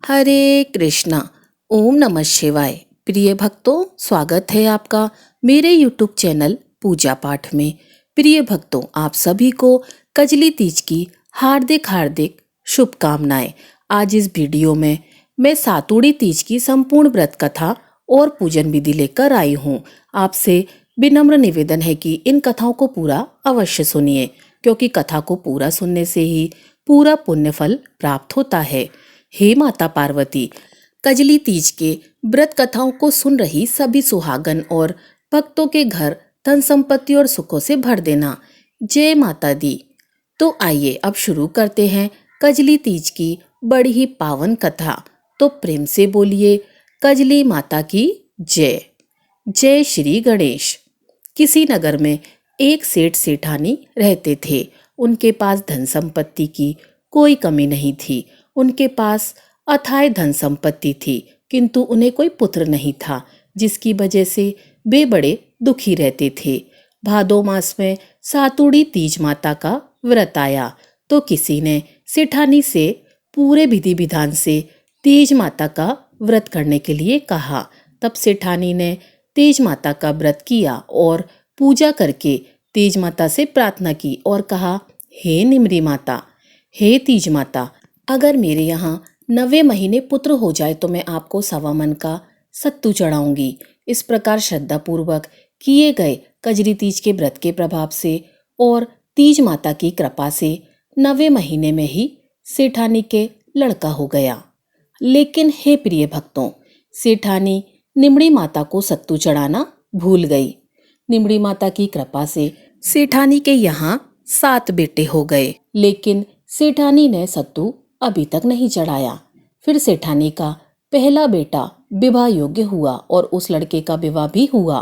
हरे कृष्णा। ओम नमः शिवाय। प्रिय भक्तों, स्वागत है आपका मेरे यूट्यूब चैनल पूजा पाठ में। प्रिय भक्तों, आप सभी को कजली तीज की हार्दिक हार्दिक शुभकामनाएं। आज इस वीडियो में मैं सातुड़ी तीज की संपूर्ण व्रत कथा और पूजन विधि लेकर आई हूँ। आपसे विनम्र निवेदन है कि इन कथाओं को पूरा अवश्य सुनिए, क्योंकि कथा को पूरा सुनने से ही पूरा पुण्य फल प्राप्त होता है। हे माता पार्वती, कजली तीज के व्रत कथाओं को सुन रही सभी सुहागन और भक्तों के घर धन संपत्ति और सुखों से भर देना। जय माता दी। तो आइए अब शुरू करते हैं कजली तीज की बड़ी ही पावन कथा। तो प्रेम से बोलिए कजली माता की जय। जय श्री गणेश। किसी नगर में एक सेठ सेठानी रहते थे। उनके पास धन संपत्ति की कोई कमी नहीं थी। उनके पास अथाह धन संपत्ति थी, किंतु उन्हें कोई पुत्र नहीं था, जिसकी वजह से वे बड़े दुखी रहते थे। भादो मास में सातुड़ी तीज माता का व्रत आया तो किसी ने सेठानी से पूरे विधि विधान से तीज माता का व्रत करने के लिए कहा। तब सेठानी ने तीज माता का व्रत किया और पूजा करके तीज माता से प्रार्थना की और कहा, हे निमरी माता, हे तीज माता, अगर मेरे यहाँ 9वें महीने पुत्र हो जाए तो मैं आपको 1.25 मन का सत्तू चढ़ाऊंगी। इस प्रकार श्रद्धापूर्वक किए गए कजरी तीज के व्रत के प्रभाव से और तीज माता की कृपा से 9वें महीने में ही सेठानी के लड़का हो गया। लेकिन हे प्रिय भक्तों, सेठानी निमड़ी माता को सत्तू चढ़ाना भूल गई। निमड़ी माता की कृपा से सेठानी के यहाँ 7 बेटे हो गए, लेकिन सेठानी ने सत्तू अभी तक नहीं चढ़ाया। फिर सेठानी का पहला बेटा विवाह योग्य हुआ और उस लड़के का विवाह भी हुआ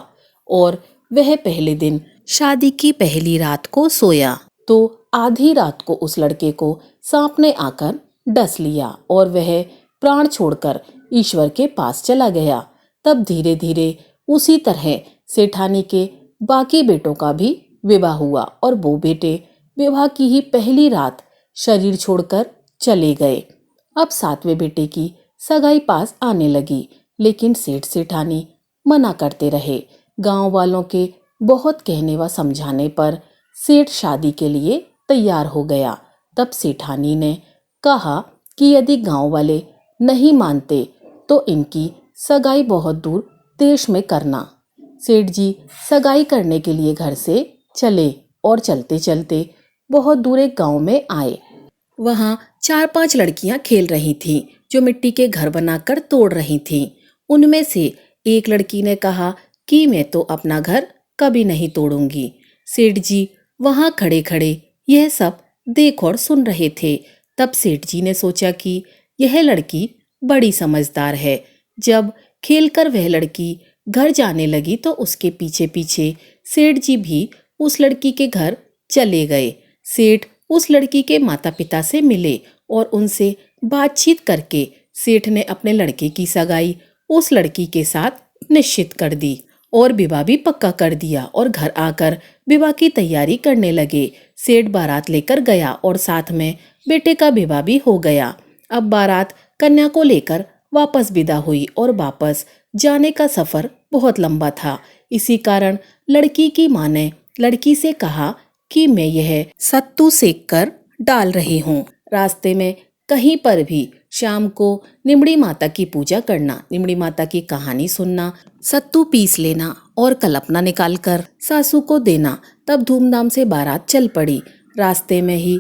और वह पहले दिन शादी की पहली रात को सोया तो आधी रात को उस लड़के को सांप ने आकर डस लिया और वह प्राण छोड़कर ईश्वर के पास चला गया। तब धीरे धीरे उसी तरह सेठानी के बाकी बेटों का भी विवाह हुआ और वो बेटे विवाह की ही पहली रात शरीर छोड़कर चले गए। अब 7वें बेटे की सगाई पास आने लगी, लेकिन सेठ सेठानी मना करते रहे। गांव वालों के बहुत कहने व समझाने पर सेठ शादी के लिए तैयार हो गया। तब सेठानी ने कहा कि यदि गांव वाले नहीं मानते तो इनकी सगाई बहुत दूर देश में करना। सेठ जी सगाई करने के लिए घर से चले और चलते चलते बहुत दूर एक गांव में आए। वहां 4-5 लड़कियां खेल रही थीं, जो मिट्टी के घर बनाकर तोड़ रही थीं। उनमें से एक लड़की ने कहा कि मैं तो अपना घर कभी नहीं तोड़ूंगी। सेठ जी वहां खड़े खड़े यह सब देख और सुन रहे थे। तब सेठ जी ने सोचा कि यह लड़की बड़ी समझदार है। जब खेलकर वह लड़की घर जाने लगी तो उसके पीछे पीछे सेठ जी भी उस लड़की के घर चले गए। सेठ उस लड़की के माता पिता से मिले और उनसे बातचीत करके सेठ ने अपने लड़के की सगाई उस लड़की के साथ निश्चित कर दी और विवाह भी पक्का कर दिया और घर आकर विवाह की तैयारी करने लगे। सेठ बारात लेकर गया और साथ में बेटे का विवाह भी हो गया। अब बारात कन्या को लेकर वापस विदा हुई और वापस जाने का सफर बहुत लंबा था। इसी कारण लड़की की माँ ने लड़की से कहा कि मैं यह सत्तू सेक कर डाल रही हूँ। रास्ते में कहीं पर भी शाम को निमड़ी माता की पूजा करना, निमड़ी माता की कहानी सुनना, सत्तू पीस लेना और कल्पना निकालकर सासू को देना। तब धूमधाम से बारात चल पड़ी। रास्ते में ही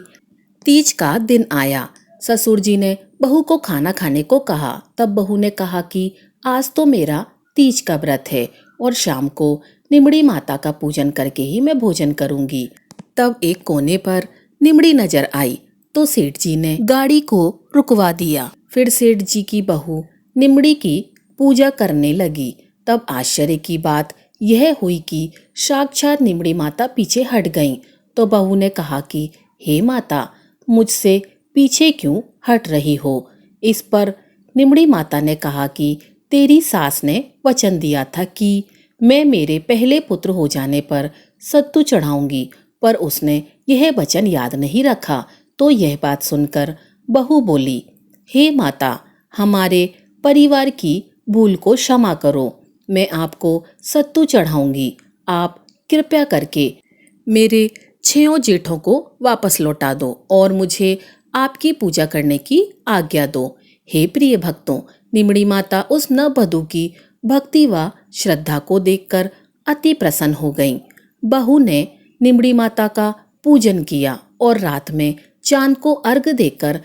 तीज का दिन आया। ससुर जी ने बहू को खाना खाने को कहा। तब बहू ने कहा कि आज तो मेरा तीज का व्रत है और शाम को निमड़ी माता का पूजन करके ही मैं भोजन करूंगी। तब एक कोने पर निमड़ी नजर आई तो सेठ जी ने गाड़ी को रुकवा दिया। फिर सेठ जी की बहू निमड़ी की पूजा करने लगी। तब आश्चर्य की बात यह हुई कि साक्षात निमड़ी माता पीछे हट गईं। तो बहू ने कहा कि हे माता, मुझसे पीछे क्यों हट रही हो? इस पर निमड़ी माता ने कहा कि तेरी सास ने वचन दिया था कि मैं मेरे पहले पुत्र हो जाने पर सत्तू चढ़ाऊंगी, पर उसने यह वचन याद नहीं रखा। तो यह बात सुनकर बहू बोली, हे माता, हमारे परिवार की भूल को क्षमा करो। मैं आपको सत्तू चढ़ाऊंगी। आप कृपया करके मेरे 6 जेठों को वापस लौटा दो और मुझे आपकी पूजा करने की आज्ञा दो। हे प्रिय भक्तों, निमड़ी माता उस नववधू की भक्ति व श्रद्धा को देखकर अति प्रसन्न हो गईं। बहू ने निमड़ी माता का पूजन किया और रात में चांद को अर्घ देकर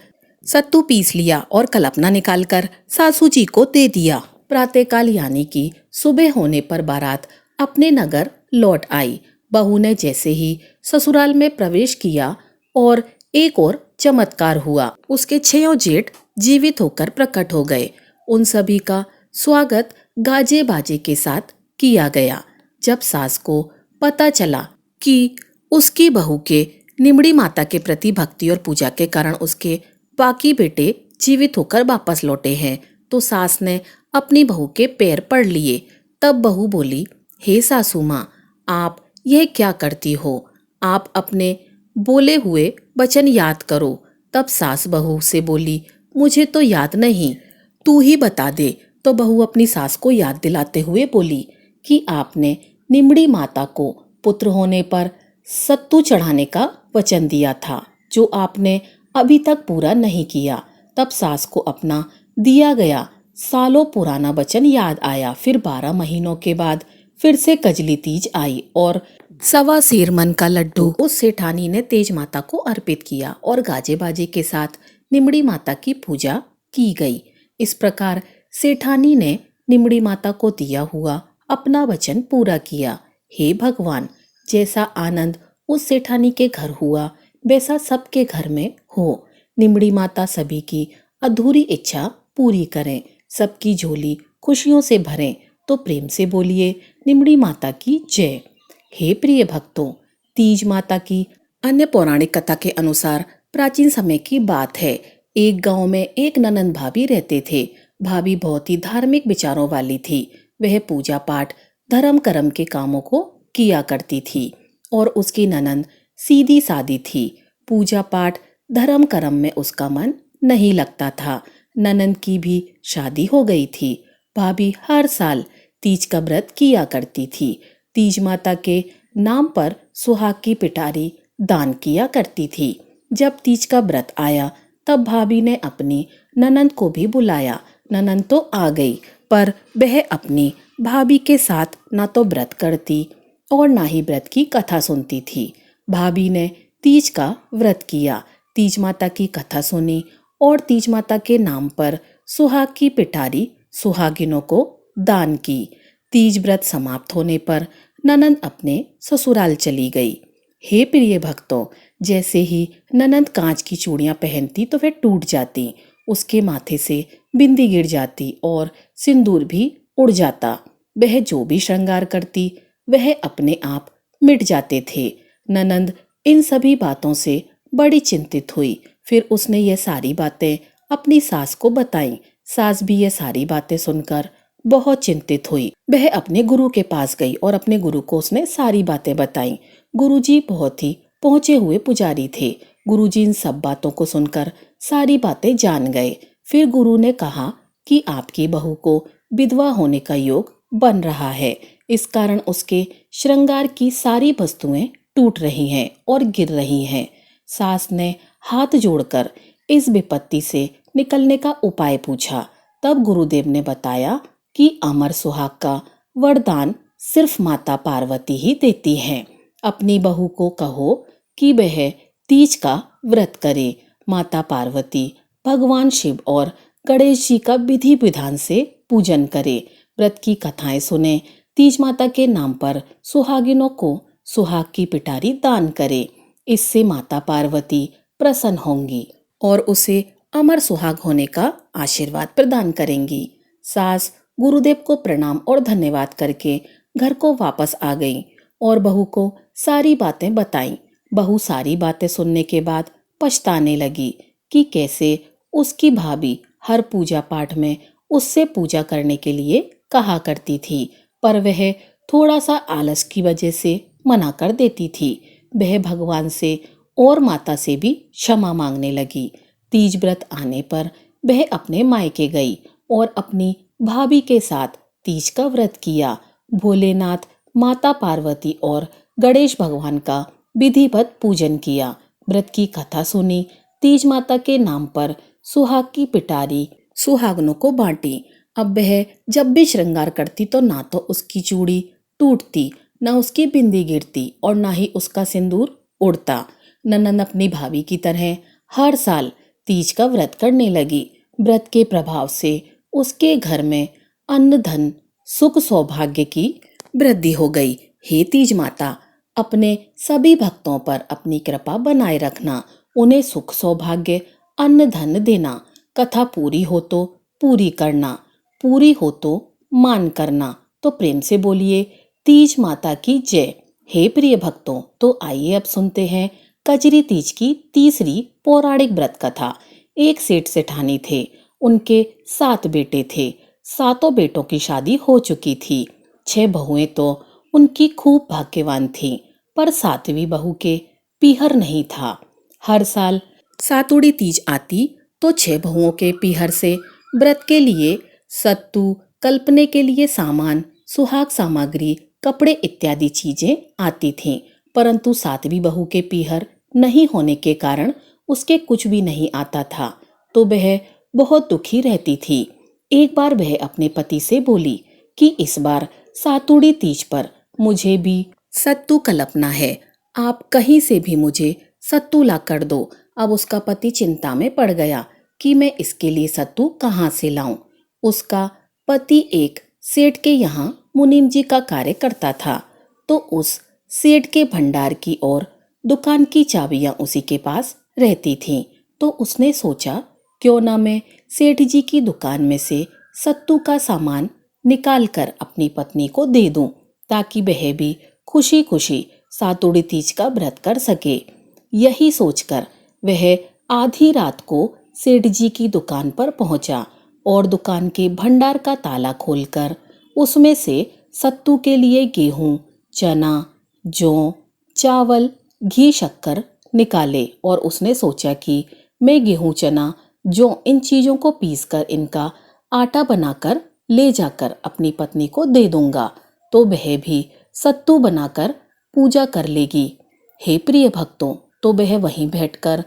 सत्तू पीस लिया और कलपना निकालकर सासू जी को दे दिया। प्रातःकाल यानी कि सुबह होने पर बारात अपने नगर लौट आई। बहू ने जैसे ही ससुराल में प्रवेश किया और एक और चमत्कार हुआ। उसके 6 जेठ जीवित होकर प्रकट हो गए। उन सभी का स्वागत गाजे बाजे के साथ किया गया। जब सास को पता चला कि उसकी बहू के निमड़ी माता के प्रति भक्ति और पूजा के कारण उसके बाकी बेटे जीवित होकर वापस लौटे हैं, तो सास ने अपनी बहू के पैर पड़ लिए। तब बहू बोली, हे सासू माँ, आप यह क्या करती हो? आप अपने बोले हुए वचन याद करो। तब सास बहू से बोली, मुझे तो याद नहीं, तू ही बता दे। तो बहू अपनी सास को याद दिलाते हुए बोली कि आपने निमड़ी माता को पुत्र होने पर सत्तू चढ़ाने का वचन दिया था, जो आपने अभी तक पूरा नहीं किया। तब सास को अपना दिया गया सालों पुराना वचन याद आया। फिर 12 महीनों के बाद फिर से कजली तीज आई और 1.25 सेर मन का लड्डू उस सेठानी ने तेज माता को अर्पित किया और गाजे बाजे के साथ निमड़ी माता की पूजा की गई। इस प्रकार सेठानी ने निमड़ी माता को दिया हुआ अपना वचन पूरा किया। हे भगवान, जैसा आनंद उस सेठानी के घर हुआ वैसा सबके घर में हो। निमड़ी माता सभी की अधूरी इच्छा पूरी करें, सबकी झोली खुशियों से भरें। तो प्रेम से बोलिए, निमड़ी माता की जय। हे प्रिय भक्तों, तीज माता की अन्य पौराणिक कथा के अनुसार प्राचीन समय की बात है। एक गांव में एक ननंद भाभी रहते थे। भाभी बहुत ही धार्मिक विचारों वाली थी। वह पूजा पाठ धर्म कर्म के कामों को किया करती थी और उसकी ननंद सीधी सादी थी। पूजा पाठ धर्म कर्म में उसका मन नहीं लगता था। ननंद की भी शादी हो गई थी। भाभी हर साल तीज का व्रत किया करती थी। तीज माता के नाम पर सुहाग की पिटारी दान किया करती थी। जब तीज का व्रत आया तब भाभी ने अपनी ननंद को भी बुलाया। ननंद तो आ गई, पर वह अपनी भाभी के साथ ना तो व्रत करती और ना ही व्रत की कथा सुनती थी। भाभी ने तीज का व्रत किया, तीज माता की कथा सुनी और तीज माता के नाम पर सुहाग की पिटारी सुहागिनों को दान की। तीज व्रत समाप्त होने पर ननंद अपने ससुराल चली गई। हे प्रिय भक्तों, जैसे ही ननंद कांच की चूड़ियां पहनती तो वह टूट जाती, उसके माथे से बिंदी गिर जाती और सिंदूर भी उड़ जाता। वह जो भी श्रृंगार करती वह अपने आप मिट जाते थे। ननंद इन सभी बातों से बड़ी चिंतित हुई। फिर उसने ये सारी बातें अपनी सास को बताईं। सास भी ये सारी बातें सुनकर बहुत चिंतित हुई। वह अपने गुरु के पास गई और अपने गुरु को उसने सारी बातें बताईं। गुरुजी बहुत ही पहुंचे हुए पुजारी थे। गुरुजी इन सब बातों को सुनकर सारी बातें जान गए। फिर गुरु ने कहा कि आपकी बहू को विधवा होने का योग बन रहा है। इस कारण उसके श्रृंगार की सारी वस्तुएं टूट रही हैं और गिर रही हैं। सास ने हाथ जोड़कर इस विपत्ति से निकलने का उपाय पूछा। तब गुरुदेव ने बताया कि अमर सुहाग का वरदान सिर्फ माता पार्वती ही देती हैं। अपनी बहू को कहो कि वह तीज का व्रत करे। माता पार्वती, भगवान शिव और गणेश जी का विधि विधान से पूजन करे। व्रत की कथाएं सुने। तीज माता के नाम पर सुहागिनों को सुहाग की पिटारी दान करे। इससे माता पार्वती प्रसन्न होंगी और उसे अमर सुहाग होने का आशीर्वाद प्रदान करेंगी। सास गुरुदेव को प्रणाम और धन्यवाद करके घर को वापस आ गई और बहू को सारी बातें बताईं। बहू सारी बातें सुनने के बाद पछताने लगी कि कैसे उसकी भाभी हर पूजा पाठ में उससे पूजा करने के लिए कहा करती थी, पर वह थोड़ा सा आलस की वजह से मना कर देती थी। वह भगवान से और माता से भी क्षमा मांगने लगी। तीज व्रत आने पर वह अपने मायके गई और अपनी भाभी के साथ तीज का व्रत किया। भोलेनाथ, माता पार्वती और गणेश भगवान का विधिवत पूजन किया। व्रत की कथा सुनी। तीज माता के नाम पर सुहाग की पिटारी सुहागनों को बांटी। अब वह जब भी श्रृंगार करती तो ना तो उसकी चूड़ी टूटती, न उसकी बिंदी गिरती और ना ही उसका सिंदूर उड़ता। ननन अपनी भाभी की तरह हर साल तीज का व्रत करने लगी। व्रत के प्रभाव से उसके घर में अन्न धन सुख सौभाग्य की वृद्धि हो गई। हे तीज माता, अपने सभी भक्तों पर अपनी कृपा बनाए रखना, उन्हें सुख सौभाग्य अन्न धन देना। कथा पूरी हो तो पूरी करना, पूरी हो तो मान करना। तो प्रेम से बोलिए तीज माता की जय। हे प्रिय भक्तों, तो आइए अब सुनते हैं कजरी तीज की तीसरी पौराणिक व्रत कथा। एक सेठ सेठानी थे, उनके 7 बेटे थे। सातों बेटों की शादी हो चुकी थी। 6 बहुएं तो उनकी खूब भाग्यवान थीं, पर 7वीं बहू के पीहर नहीं था। हर साल सातुड़ी तीज आती तो 6 बहुओं के पीहर से व्रत के लिए सत्तू, कल्पने के लिए सामान, सुहाग सामग्री, कपड़े इत्यादि चीजें आती थीं। परंतु 7वीं बहू के पीहर नहीं होने के कारण उसके कुछ भी नहीं आता था। तो वह बहुत दुखी रहती थी। एक बार वह अपने पति से बोली कि इस बार सातुड़ी तीज पर मुझे भी सत्तू कल्पना है, आप कहीं से भी मुझे सत्तू ला कर दो। अब उसका पति चिंता में पड़ गया कि मैं इसके लिए सत्तू कहाँ से लाऊं। उसका पति एक सेठ के यहाँ मुनीम जी का कार्य करता था, तो उस सेठ के भंडार की और दुकान की चाबियां उसी के पास रहती थीं। तो उसने सोचा क्यों ना मैं सेठ जी की दुकान में से सत्तू का सामान निकाल कर अपनी पत्नी को दे दूं, ताकि वह भी खुशी खुशी सातुड़ी तीज का व्रत कर सके। यही सोचकर वह आधी रात को सेठ जी की दुकान पर पहुंचा और दुकान के भंडार का ताला खोलकर उसमें से सत्तू के लिए गेहूं, चना, जौ, चावल, घी, शक्कर निकाले। और उसने सोचा कि मैं गेहूं, चना, जौ इन चीजों को पीसकर इनका आटा बनाकर ले जाकर अपनी पत्नी को दे दूंगा, तो वह भी सत्तू बनाकर पूजा कर लेगी। हे प्रिय भक्तों, तो वह वहीं बैठकर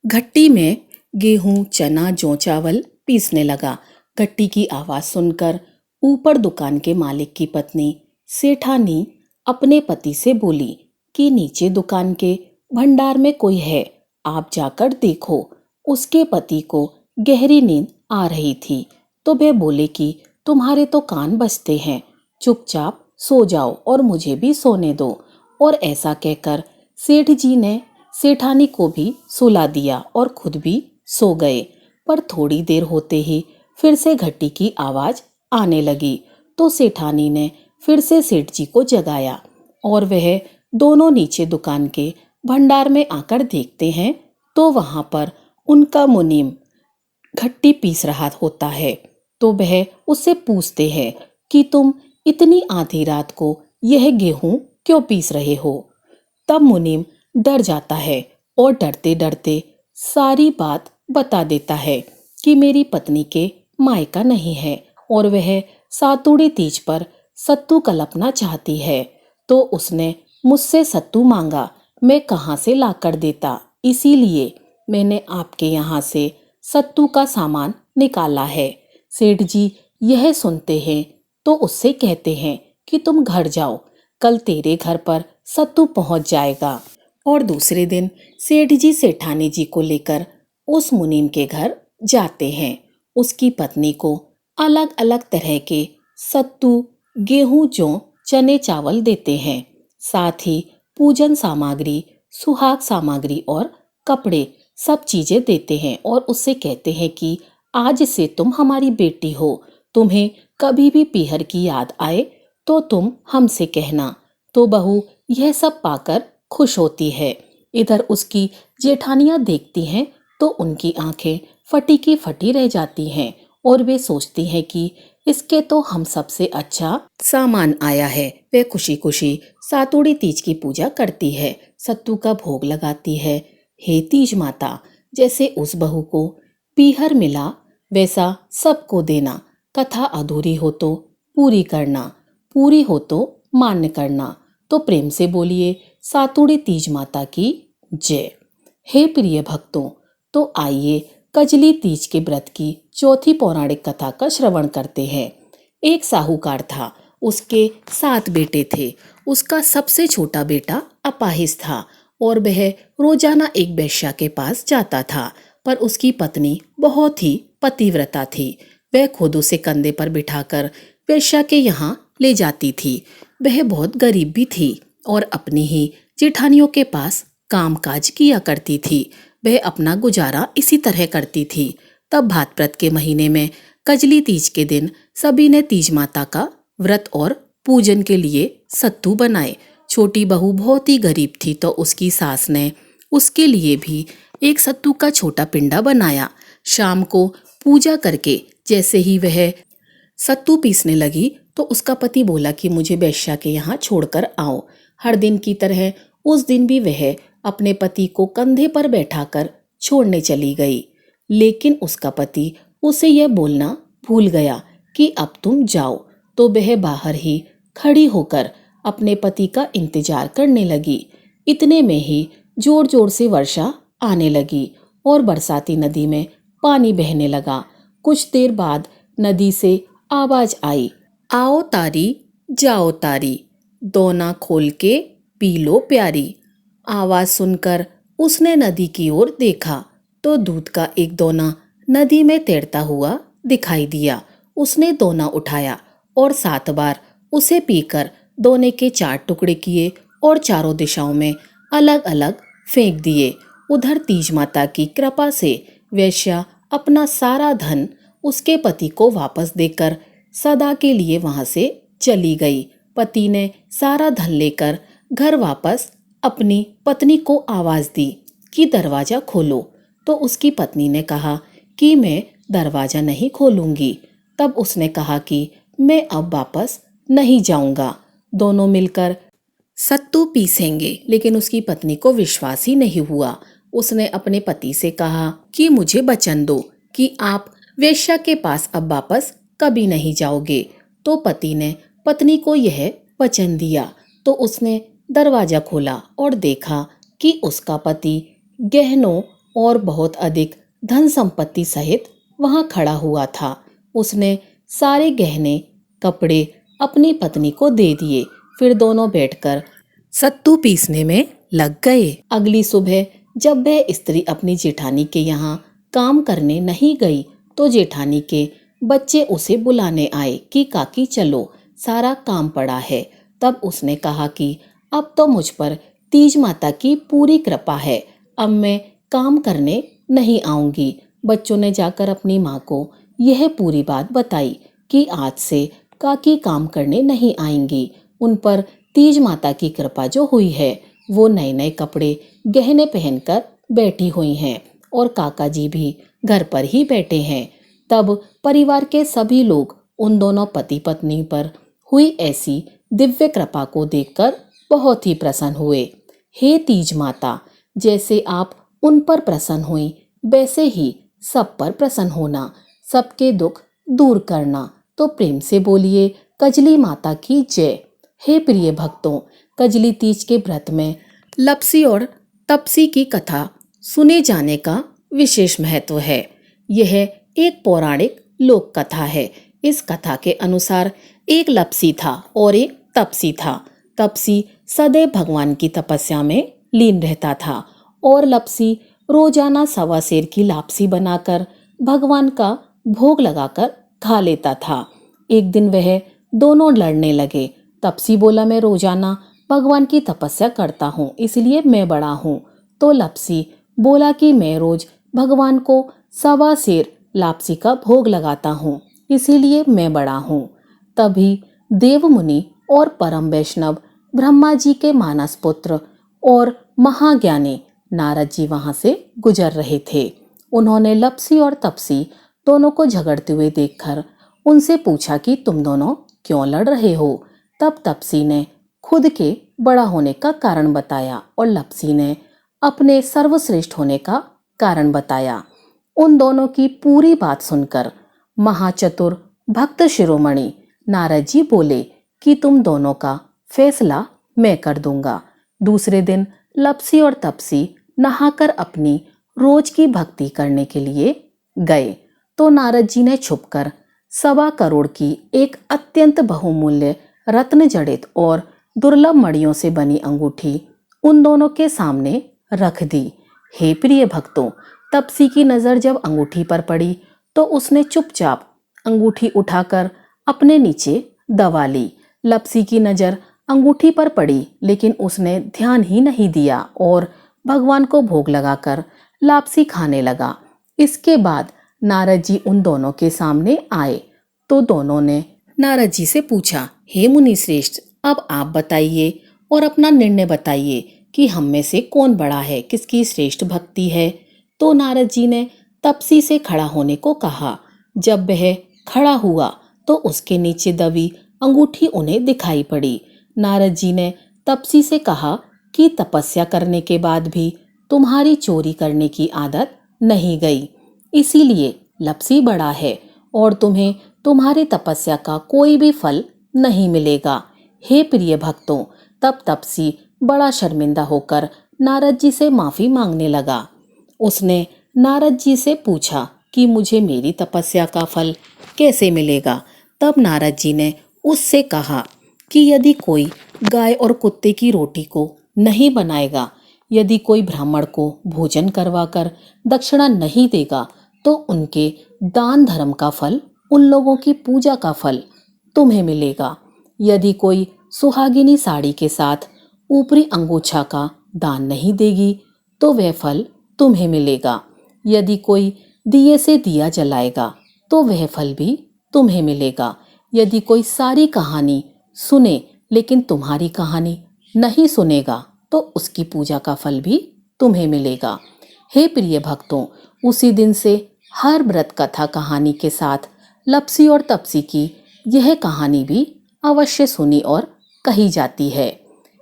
घट्टी में गेहूं, चना, जौ, चावल पीसने लगा। घट्टी की आवाज सुनकर ऊपर दुकान के मालिक की पत्नी सेठानी अपने पति से बोली कि नीचे दुकान के भंडार में कोई है, आप जाकर देखो। उसके पति को गहरी नींद आ रही थी, तो वह बोले कि तुम्हारे तो कान बजते हैं, चुपचाप सो जाओ और मुझे भी सोने दो। और ऐसा कहकर सेठ जी ने सेठानी को भी सुला दिया और खुद भी सो गए। पर थोड़ी देर होते ही फिर से घंटी की आवाज आने लगी, तो सेठानी ने फिर से सेठ जी को जगाया और वह दोनों नीचे दुकान के भंडार में आकर देखते हैं तो वहां पर उनका मुनीम घट्टी पीस रहा होता है। तो वह उससे पूछते हैं कि तुम इतनी आधी रात को यह गेहूं क्यों पीस रहे हो। तब मुनीम डर जाता है और डरते डरते सारी बात बता देता है कि मेरी पत्नी के मायका नहीं है और वह सातुड़ी तीज पर सत्तू कल्पना चाहती है, तो उसने मुझसे सत्तू मांगा, मैं कहाँ से ला कर देता, इसीलिए मैंने आपके यहाँ से सत्तू का सामान निकाला है। सेठ जी यह सुनते हैं तो उससे कहते हैं कि तुम घर जाओ, कल तेरे घर पर सत्तू पहुंच जाएगा। और दूसरे दिन सेठ जी सेठानी जी को लेकर उस मुनीम के घर जाते हैं। उसकी पत्नी को अलग अलग तरह के सत्तू, गेहूं, जौ, चने, चावल देते हैं। साथ ही पूजन सामग्री, सुहाग सामग्री और कपड़े सब चीजें देते हैं और उससे कहते हैं कि आज से तुम हमारी बेटी हो, तुम्हें कभी भी पीहर की याद आए तो तुम हमसे कहना। तो बहू यह सब पाकर खुश होती है। इधर उसकी जेठानियां देखती हैं तो उनकी आंखें फटी की फटी रह जाती हैं और वे सोचती हैं कि इसके तो हम सबसे अच्छा सामान आया है। वे खुशी खुशी सातुड़ी तीज की पूजा करती है, सत्तू का भोग लगाती है। हे तीज माता, जैसे उस बहू को पीहर मिला वैसा सबको देना, कथा अधूरी हो तो पूरी करना, पूरी हो तो मान्य करना। तो प्रेम से बोलिए सातुड़ी तीज माता की जय। हे प्रिय भक्तों, तो आइए कजली तीज के व्रत की चौथी पौराणिक कथा का श्रवण करते हैं। एक साहूकार था, उसके 7 बेटे थे। उसका सबसे छोटा बेटा अपाहिज था और वह रोजाना एक वेश्या के पास जाता था, पर उसकी पत्नी बहुत ही पतिव्रता थी। वह खुद उसे कंधे पर बिठाकर वेश्या के यहाँ ले जाती थी। वह बहुत गरीब भी थी और अपनी ही जेठानियों के पास कामकाज किया करती थी। वह अपना गुजारा इसी तरह करती थी। तब भाद्रपद के महीने में कजली तीज के दिन सभी ने तीज माता का व्रत और पूजन के लिए सत्तू बनाए। छोटी बहू बहुत ही गरीब थी, तो उसकी सास ने उसके लिए भी एक सत्तू का छोटा पिंडा बनाया। शाम को पूजा करके जैसे ही वह सत्तू पीसने लगी तो उसका पति बोला कि मुझे वेश्या के यहाँ छोड़कर आओ। हर दिन की तरह उस दिन भी वह अपने पति को कंधे पर बैठाकर छोड़ने चली गई, लेकिन उसका पति उसे यह बोलना भूल गया कि अब तुम जाओ। तो वह बाहर ही खड़ी होकर अपने पति का इंतजार करने लगी। इतने में ही जोर जोर से वर्षा आने लगी और बरसाती नदी में पानी बहने लगा। कुछ देर बाद नदी से आवाज आई, आओ तारी जाओ तारी, दोना खोल के पी लो प्यारी। आवाज सुनकर उसने नदी की ओर देखा तो दूध का एक दोना नदी में तैरता हुआ दिखाई दिया। उसने दोना उठाया और 7 बार उसे पीकर दोने के 4 टुकड़े किए और चारों दिशाओं में अलग अलग फेंक दिए। उधर तीज माता की कृपा से वेश्या अपना सारा धन उसके पति को वापस देकर सदा के लिए वहां से चली गई। पति ने सारा धन लेकर घर वापस अपनी पत्नी को आवाज दी कि दरवाजा खोलो। तो उसकी पत्नी ने कहा कि मैं दरवाजा नहीं खोलूंगी। तब उसने कहा कि मैं अब वापस नहीं जाऊंगा, दोनों मिलकर सत्तू पीसेंगे। लेकिन उसकी पत्नी को विश्वास ही नहीं हुआ। उसने अपने पति से कहा कि मुझे वचन दो कि आप वेश्या के पास अब वापस कभी नहीं जाओगे। तो पति ने पत्नी को यह वचन दिया। तो उसने दरवाजा खोला और देखा कि उसका पति गहनों और बहुत अधिक धन संपत्ति सहित वहां खड़ा हुआ था। उसने सारे गहने कपड़े अपनी पत्नी को दे दिए। फिर दोनों बैठकर सत्तू पीसने में लग गए। अगली सुबह जब वह स्त्री अपनी जेठानी के यहाँ काम करने नहीं गई तो जेठानी के बच्चे उसे बुलाने आए कि काकी चलो, सारा काम पड़ा है। तब उसने कहा कि अब तो मुझ पर तीज माता की पूरी कृपा है, अब मैं काम करने नहीं आऊंगी। बच्चों ने जाकर अपनी माँ को यह पूरी बात बताई कि आज से काकी काम करने नहीं आएंगी। उन पर तीज माता की कृपा जो हुई है, वो नए नए कपड़े गहने पहनकर बैठी हुई हैं और काका जी भी घर पर ही बैठे हैं। तब परिवार के सभी लोग उन दोनों पति पत्नी पर हुई ऐसी दिव्य कृपा को देखकर बहुत ही प्रसन्न हुए। हे तीज माता, जैसे आप उन पर प्रसन्न हुई वैसे ही सब पर प्रसन्न होना, सबके दुख दूर करना। तो प्रेम से बोलिए कजली माता की जय। हे प्रिय भक्तों, कजली तीज के व्रत में लपसी और तपसी की कथा सुने जाने का विशेष महत्व है। यह एक पौराणिक लोक कथा है। इस कथा के अनुसार एक लपसी था और एक तपसी था। तपसी सदैव भगवान की तपस्या में लीन रहता था और लपसी रोजाना 1.25 सेर की लापसी बनाकर भगवान का भोग लगाकर खा लेता था। एक दिन वह दोनों लड़ने लगे। तपसी बोला, मैं रोजाना भगवान की तपस्या करता हूँ, इसलिए मैं बड़ा हूँ। तो लपसी बोला कि मैं रोज भगवान को 1.25 सेर लापसी का भोग लगाता हूँ, इसीलिए मैं बड़ा हूँ। तभी देव मुनि और परम वैष्णव ब्रह्मा जी के मानस पुत्र और महाज्ञानी नारद जी वहां से गुजर रहे थे। उन्होंने लपसी और तपसी दोनों को झगड़ते हुए देखकर उनसे पूछा कि तुम दोनों क्यों लड़ रहे हो। तब तपसी ने खुद के बड़ा होने का कारण बताया और लपसी ने अपने सर्वश्रेष्ठ होने का कारण बताया। उन दोनों की पूरी बात सुनकर महाचतुर भक्त शिरोमणि नारद जी बोले कि तुम दोनों का फैसला मैं कर दूंगा। दूसरे दिन लपसी और तपसी नहाकर अपनी रोज की भक्ति करने के लिए गए तो नारद जी ने छुपकर 1.25 करोड़ की एक अत्यंत बहुमूल्य रत्न जड़ित और दुर्लभ मणियों से बनी अंगूठी उन दोनों के सामने रख दी। हे प्रिय भक्तों, तपसी की नजर जब अंगूठी पर पड़ी तो उसने चुपचाप अंगूठी उठाकर अपने नीचे दबा ली। लपसी की नजर अंगूठी पर पड़ी लेकिन उसने ध्यान ही नहीं दिया और भगवान को भोग लगाकर लापसी खाने लगा। इसके बाद नारद जी उन दोनों के सामने आए तो दोनों ने नारद जी से पूछा, हे मुनि श्रेष्ठ, अब आप बताइए और अपना निर्णय बताइए कि हम में से कौन बड़ा है, किसकी श्रेष्ठ भक्ति है। तो नारद जी ने तपसी से खड़ा होने को कहा। जब वह खड़ा हुआ तो उसके नीचे दबी अंगूठी उन्हें दिखाई पड़ी। नारद जी ने तपसी से कहा कि तपस्या करने के बाद भी तुम्हारी चोरी करने की आदत नहीं गई, इसीलिए लपसी बड़ा है और तुम्हें तुम्हारी तपस्या का कोई भी फल नहीं मिलेगा। हे प्रिय भक्तों, तब तपसी बड़ा शर्मिंदा होकर नारद जी से माफी मांगने लगा। उसने नारद जी से पूछा कि मुझे मेरी तपस्या का फल कैसे मिलेगा। तब नारद जी ने उससे कहा कि यदि कोई गाय और कुत्ते की रोटी को नहीं बनाएगा, यदि कोई ब्राह्मण को भोजन करवाकर दक्षिणा नहीं देगा, तो उनके दान धर्म का फल, उन लोगों की पूजा का फल तुम्हें मिलेगा। यदि कोई सुहागिनी साड़ी के साथ ऊपरी अंगोछा का दान नहीं देगी तो वह फल तुम्हें मिलेगा। यदि कोई दिए से दिया जलाएगा तो वह फल भी तुम्हें मिलेगा। यदि कोई सारी कहानी सुने लेकिन तुम्हारी कहानी नहीं सुनेगा तो उसकी पूजा का फल भी तुम्हें मिलेगा। हे प्रिय भक्तों, उसी दिन से हर व्रत कथा कहानी के साथ लपसी और तपसी की यह कहानी भी अवश्य सुनी और कही जाती है।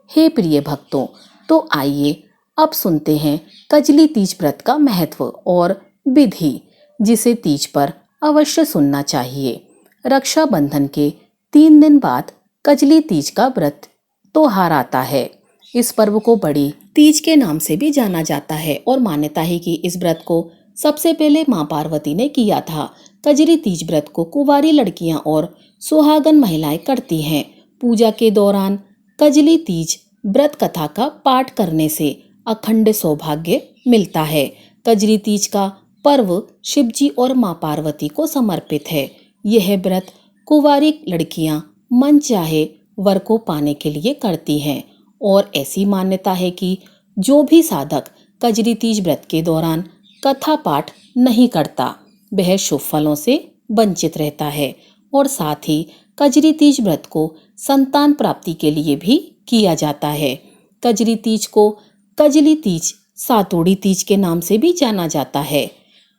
हे प्रिय भक्तों, तो आइए अब सुनते हैं कजली तीज व्रत का महत्व और विधि, जिसे तीज पर अवश्य सुनना चाहिए। रक्षाबंधन के 3 दिन बाद कजली तीज का व्रत त्योहार आता है। इस पर्व को बड़ी तीज के नाम से भी जाना जाता है और मान्यता है कि इस व्रत को सबसे पहले मां पार्वती ने किया था। कजली तीज व्रत को कुंवारी लड़कियां और सुहागन महिलाएं करती हैं। पूजा के दौरान कजली तीज व्रत कथा का पाठ करने से अखंड सौभाग्य मिलता है। कजली तीज का पर्व शिवजी और मां पार्वती को समर्पित है। यह व्रत कुंवारी लड़कियां मन चाहे वर को पाने के लिए करती हैं और ऐसी मान्यता है कि जो भी साधक कजली तीज व्रत के दौरान कथा पाठ नहीं करता वह शुभ फलों से वंचित रहता है। और साथ ही कजली तीज व्रत को संतान प्राप्ति के लिए भी किया जाता है। कजली तीज को कजली तीज, सातोड़ी तीज के नाम से भी जाना जाता है।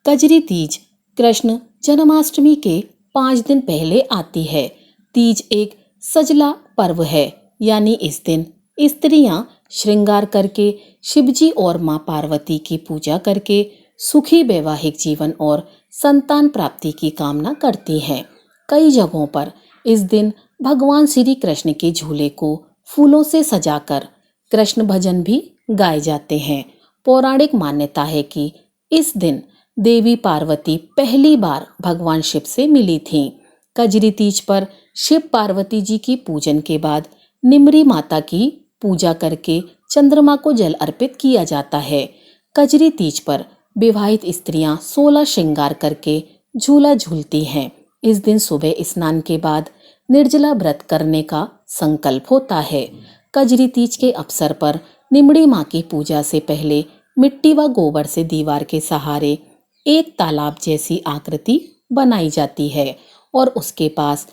कजली तीज कृष्ण जन्माष्टमी के 5 दिन पहले आती है। तीज एक सजला पर्व है, यानी इस दिन स्त्रियां श्रृंगार करके शिवजी और मां पार्वती की पूजा करके सुखी वैवाहिक जीवन और संतान प्राप्ति की कामना करती हैं। कई जगहों पर इस दिन भगवान श्री कृष्ण के झूले को फूलों से सजाकर कृष्ण भजन भी गाए जाते हैं। पौराणिक मान्यता है कि इस दिन देवी पार्वती पहली बार भगवान शिव से मिली थीं। कजली तीज पर शिव पार्वती जी की पूजन के बाद निमरी माता की पूजा करके चंद्रमा को जल अर्पित किया जाता है। कजली तीज पर विवाहित स्त्रियां 16 श्रृंगार करके झूला झूलती हैं। इस दिन सुबह स्नान के बाद निर्जला व्रत करने का संकल्प होता है। कजली तीज के अवसर पर निमड़ी माँ की पूजा से पहले मिट्टी व गोबर से दीवार के सहारे एक तालाब जैसी आकृति बनाई जाती है और उसके पास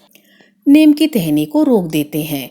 नीम की टहनी को रोक देते हैं।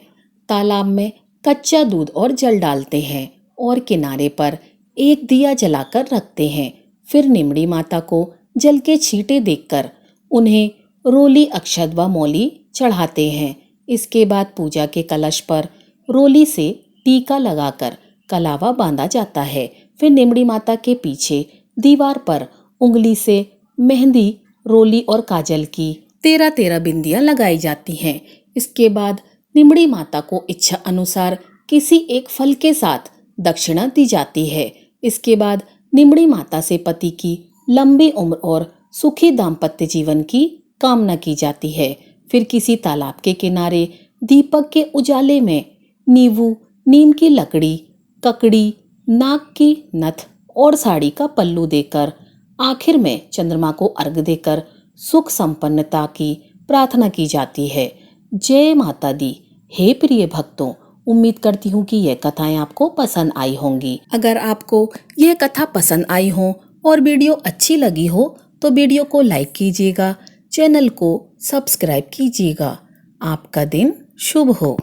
तालाब में कच्चा दूध और जल डालते हैं और किनारे पर एक दिया जलाकर रखते हैं। फिर निमड़ी माता को जल के छींटे देकर उन्हें रोली, अक्षत व मौली चढ़ाते हैं। इसके बाद पूजा के कलश पर रोली से टीका लगाकर कलावा बांधा जाता है। फिर निमड़ी माता के पीछे दीवार पर उंगली से मेहंदी, रोली और काजल की 13-13 बिंदियां लगाई जाती हैं। इसके बाद निमड़ी माता को इच्छा अनुसार किसी एक फल के साथ दक्षिणा दी जाती है। इसके बाद निमड़ी माता से पति की लंबी उम्र और सुखी दाम्पत्य जीवन की कामना की जाती है। फिर किसी तालाब के किनारे दीपक के उजाले में नींबू, नीम की लकड़ी, ककड़ी, नाक की नथ और साड़ी का पल्लू देकर आखिर में चंद्रमा को अर्घ देकर सुख संपन्नता की प्रार्थना की जाती है। जय माता दी। हे प्रिय भक्तों, उम्मीद करती हूँ कि यह कथाएं आपको पसंद आई होंगी। अगर आपको यह कथा पसंद आई हो और वीडियो अच्छी लगी हो तो वीडियो को लाइक कीजिएगा, चैनल को सब्सक्राइब कीजिएगा। आपका दिन शुभ हो।